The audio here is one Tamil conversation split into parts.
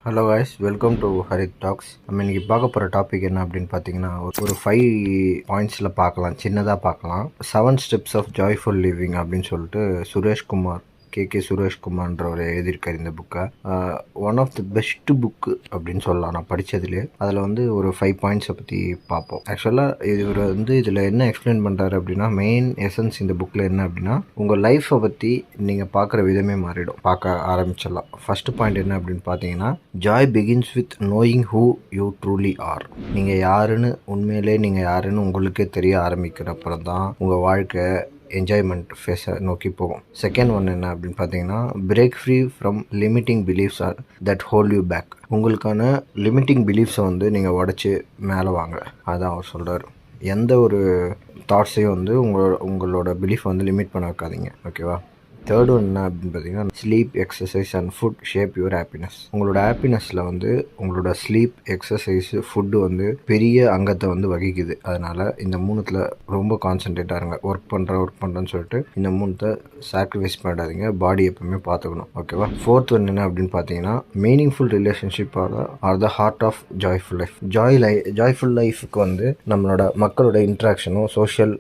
Hello guys, welcome to Harith talks. நம்ம இன்றைக்கி பார்க்க போகிற டாபிக் என்ன அப்படின்னு பார்த்தீங்கன்னா, ஒரு 5 பாயிண்ட்ஸில் பார்க்கலாம், சின்னதாக பார்க்கலாம். 7 ஸ்டெப்ஸ் ஆஃப் ஜாய்ஃபுல் லிவிங் அப்படின்னு சொல்லிட்டு சுரேஷ்குமார் சுரேஷ்குமார்ன்றவர் எழுதியிருக்கார் இந்த புக்கை. One of the best book அப்படின்னு சொல்லலாம் நான் படித்ததுலேயே. அதில் வந்து ஒரு 5 பாயிண்ட்ஸை பற்றி பார்ப்போம். ஆக்சுவலாக இவர் வந்து இதில் என்ன எக்ஸ்பிளைன் பண்ணுறாரு அப்படின்னா, மெயின் எசன்ஸ் இந்த புக்கில் என்ன அப்படின்னா, உங்கள் லைஃப்பை பற்றி நீங்கள் பார்க்குற விதமே மாறிடும். பார்க்க ஆரம்பிச்சிடலாம். ஃபஸ்ட்டு பாயிண்ட் என்ன அப்படின்னு பார்த்தீங்கன்னா, joy begins with knowing who you truly are. நீங்கள் யாருன்னு உண்மையிலே நீங்கள் யாருன்னு உங்களுக்கே தெரிய ஆரம்பிக்கிறப்பறம் தான் உங்கள் வாழ்க்கை என்ஜாய்மெண்ட் ஃபேஸை நோக்கி போகும். செகண்ட் ஒன் என்ன அப்படின்னு பார்த்தீங்கன்னா, break free from limiting beliefs are that hold you back. உங்களுக்கான லிமிட்டிங் பிலீஃப்ஸை வந்து நீங்கள் உடச்சி மேலே வாங்க. அதான் அவர் சொல்கிறார். எந்த ஒரு தாட்ஸையும் வந்து உங்களோட பிலீஃப் வந்து லிமிட் பண்ண வைக்காதீங்க. ஓகேவா? தேர்ட் ஒன் என்ன அப்படின்னு பார்த்தீங்கன்னா, sleep, exercise and food shape your happiness. உங்களோட ஹாப்பினஸில் வந்து உங்களோட ஸ்லீப், எக்ஸசைஸு, ஃபுட்டு வந்து பெரிய அங்கத்தை வந்து வகிக்குது. அதனால் இந்த மூணுத்தில் ரொம்ப கான்சன்ட்ரேட்டாக இருங்க. ஒர்க் பண்ணுறேன்னு சொல்லிட்டு இந்த மூணுத்தை சாக்ரிஃபைஸ் பண்ணிடாதீங்க. பாடி எப்பவுமே பார்த்துக்கணும். ஓகேவா? ஃபோர்த் ஒன் என்ன அப்படின்னு பார்த்தீங்கன்னா, meaningful relationship are the heart of joyful life. Joyful லைஃபுக்கு வந்து நம்மளோட மக்களோட இன்ட்ராக்ஷனும் சோஷியல்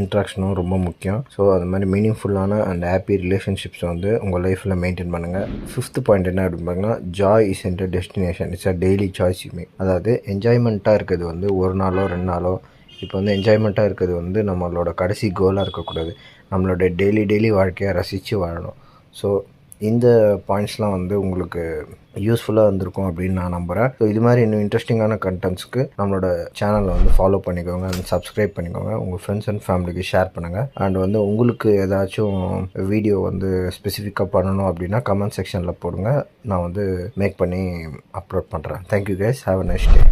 இன்ட்ராக்ஷனும் ரொம்ப முக்கியம். ஸோ அது மாதிரி மீனிங்ஃபுல்லான அண்ட் ஹாப்பி ரிலேஷன்ஷிப்ஸை வந்து உங்கள் லைஃப்பில் மெயின்டைன் பண்ணுங்கள். ஃபிஃப்த் பாயிண்ட் என்ன அப்படின்னு பார்த்தீங்கன்னா, joy isn't destination, it's a daily choice you make. அதாவது என்ஜாய்மெண்ட்டாக இருக்கிறது வந்து ஒரு நாளோ 2 நாளோ, இப்போ வந்து என்ஜாய்மெண்ட்டாக இருக்கிறது வந்து நம்மளோட கடைசி கோலாக இருக்கக்கூடாது. நம்மளோட டெய்லி வாழ்க்கையை ரசித்து வாழணும். ஸோ இந்த பாயிண்ட்ஸ்லாம் வந்து உங்களுக்கு யூஸ்ஃபுல்லாக இருந்திருக்கும் அப்படின்னு நான் நம்புகிறேன். ஸோ இது மாதிரி இன்னும் இன்ட்ரெஸ்டிங்கான கண்டென்ட்ஸ்க்கு நம்மளோட சேனலை வந்து ஃபாலோ பண்ணிக்கோங்க அண்ட் சப்ஸ்கிரைப் பண்ணிக்கோங்க. உங்கள் ஃப்ரெண்ட்ஸ் அண்ட் ஃபேமிலிக்கு ஷேர் பண்ணுங்கள். அண்ட் வந்து உங்களுக்கு ஏதாச்சும் வீடியோ வந்து ஸ்பெசிஃபிக்காக பண்ணணும் அப்படின்னா கமெண்ட் செக்ஷனில் போடுங்க. நான் வந்து மேக் பண்ணி அப்லோட் பண்ணுறேன். Thank you guys, have a nice day.